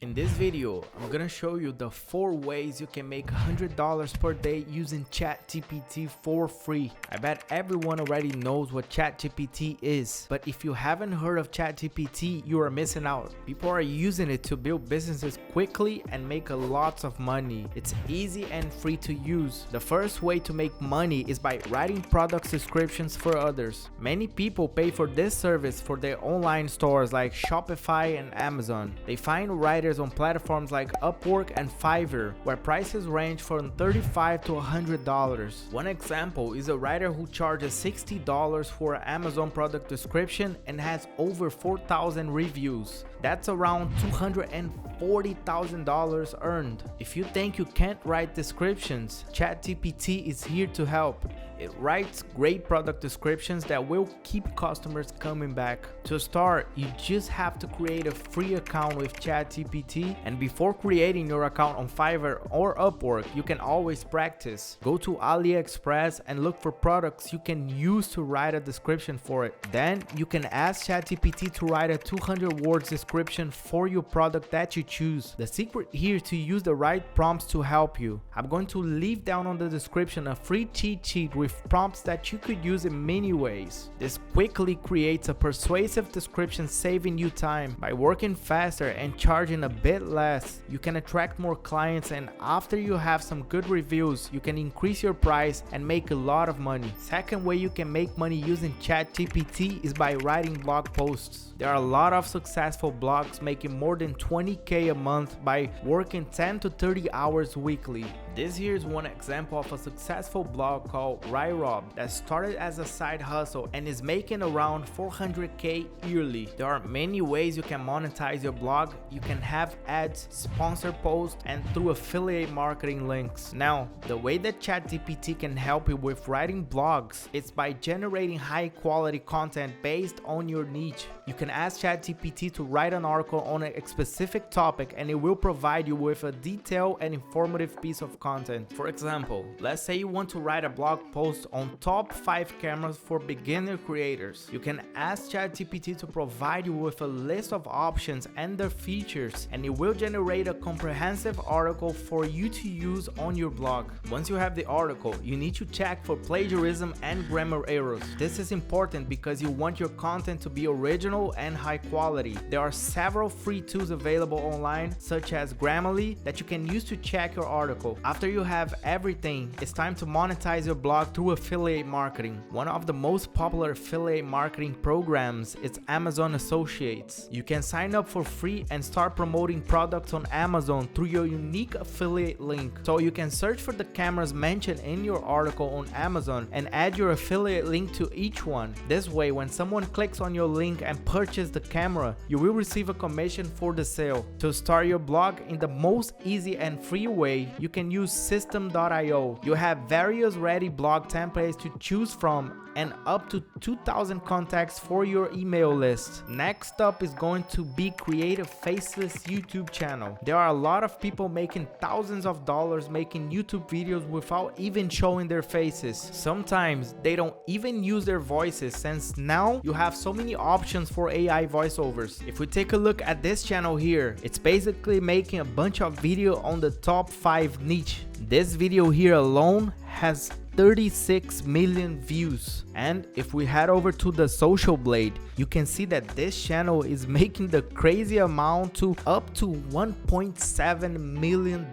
In this video, I'm gonna show you the 4 ways you can make $100 per day using ChatGPT for free. I bet everyone already knows what ChatGPT is, but if you haven't heard of ChatGPT, you are missing out. People are using it to build businesses quickly and make lots of money. It's easy and free to use. The first way to make money is by writing product descriptions for others. Many people pay for this service for their online stores like Shopify and Amazon. They find writers on platforms like Upwork and Fiverr, where prices range from $35 to $100. One example is a writer who charges $60 for an Amazon product description and has over 4,000 reviews. That's around $240,000 earned. If you think you can't write descriptions, ChatGPT is here to help. It writes great product descriptions that will keep customers coming back. To start, you just have to create a free account with ChatGPT, and before creating your account on Fiverr or Upwork, you can always practice. Go to AliExpress and look for products you can use to write a description for it. Then you can ask ChatGPT to write a 200 words description for your product that you choose. The secret here is to use the right prompts to help you. I'm going to leave down on the description a free cheat sheet with prompts that you could use in many ways. This quickly creates a persuasive description, saving you time. By working faster and charging a bit less, you can attract more clients, and after you have some good reviews, you can increase your price and make a lot of money. Second way you can make money using ChatGPT is by writing blog posts. There are a lot of successful blogs making more than $20K a month by working 10 to 30 hours weekly. This here is one example of a successful blog called Rob that started as a side hustle and is making around $400K yearly. There are many ways you can monetize your blog. You can have ads, sponsor posts, and through affiliate marketing links. Now, the way that ChatGPT can help you with writing blogs is by generating high quality content based on your niche. You can ask ChatGPT to write an article on a specific topic, and it will provide you with a detailed and informative piece of content. For example, let's say you want to write a blog post on top 5 cameras for beginner creators. You can ask ChatGPT to provide you with a list of options and their features, and it will generate a comprehensive article for you to use on your blog. Once you have the article, you need to check for plagiarism and grammar errors. This is important because you want your content to be original and high quality. There are several free tools available online, such as Grammarly, that you can use to check your article. After you have everything, it's time to monetize your blog through affiliate marketing. One of the most popular affiliate marketing programs is Amazon Associates. You can sign up for free and start promoting products on Amazon through your unique affiliate link. So you can search for the cameras mentioned in your article on Amazon and add your affiliate link to each one. This way, when someone clicks on your link and purchases the camera, you will receive a commission for the sale. To start your blog in the most easy and free way, you can use System.io. You have various ready blog templates to choose from and up to 2,000 contacts for your email list. Next up is going to be create a faceless YouTube channel. There are a lot of people making thousands of dollars making YouTube videos without even showing their faces. Sometimes they don't even use their voices, since now you have so many options for AI voiceovers. If we take a look at this channel here, it's basically making a bunch of video on the top 5 niche. This video here alone has 36 million views. And if we head over to the Social Blade, you can see that this channel is making the crazy amount to up to $1.7 million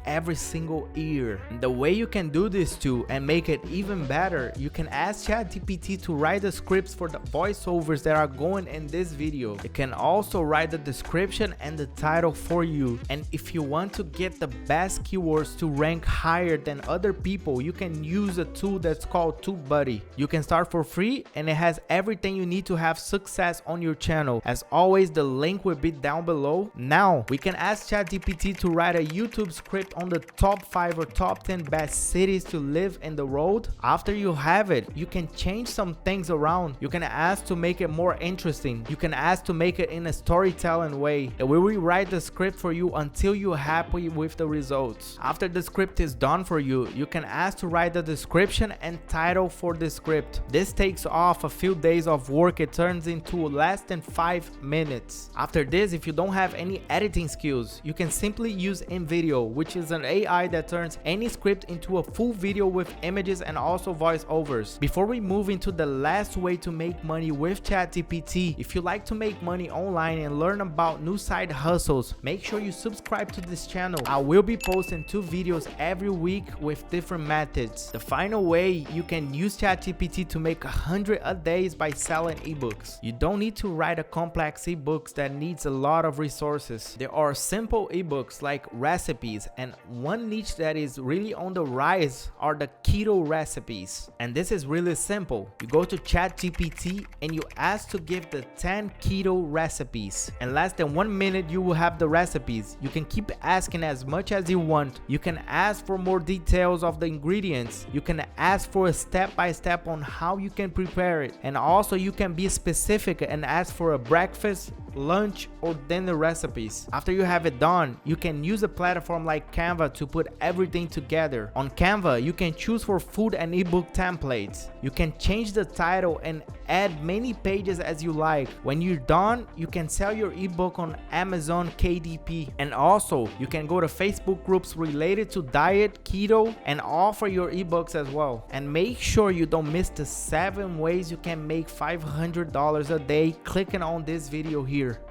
every single year. And the way you can do this too and make it even better, you can ask ChatGPT to write the scripts for the voiceovers that are going in this video. It can also write the description and the title for you. And if you want to get the best keywords to rank higher than other people, you can use a tool that's called tubebuddy. You can start for free, and it has everything you need to have success on your channel. As always, the link will be down below. Now we can ask ChatGPT to write a YouTube script on the top 5 or top 10 best cities to live in the world. After you have it, you can change some things around. You can ask to make it more interesting. You can ask to make it in a storytelling way. It will rewrite the script for you until you're happy with the results. After the script is done for you, you can ask to write the the description and title for the script. This takes off a few days of work. It turns into less than 5 minutes. After this, if you don't have any editing skills, you can simply use InVideo, which is an AI that turns any script into a full video with images and also voiceovers. Before we move into the last way to make money with ChatGPT, if you like to make money online and learn about new side hustles, make sure you subscribe to this channel. I will be posting 2 videos every week with different methods. The final way you can use ChatGPT to make 100 a day is by selling ebooks. You don't need to write a complex ebooks that needs a lot of resources. There are simple ebooks like recipes, and one niche that is really on the rise are the keto recipes. And this is really simple. You go to ChatGPT and you ask to give the 10 keto recipes. In less than 1 minute you will have the recipes. You can keep asking as much as you want. You can ask for more details of the ingredients. You can ask for a step-by-step on how you can prepare it. And also you can be specific and ask for a breakfast, lunch, or dinner recipes. After you have it done, you can use a platform like Canva to put everything together. On Canva, you can choose for food and ebook templates. You can change the title and add many pages as you like. When you're done, you can sell your ebook on Amazon KDP. And also, you can go to Facebook groups related to diet, keto, and offer your ebooks as well. And make sure you don't miss the 7 ways you can make $500 a day clicking on this video here.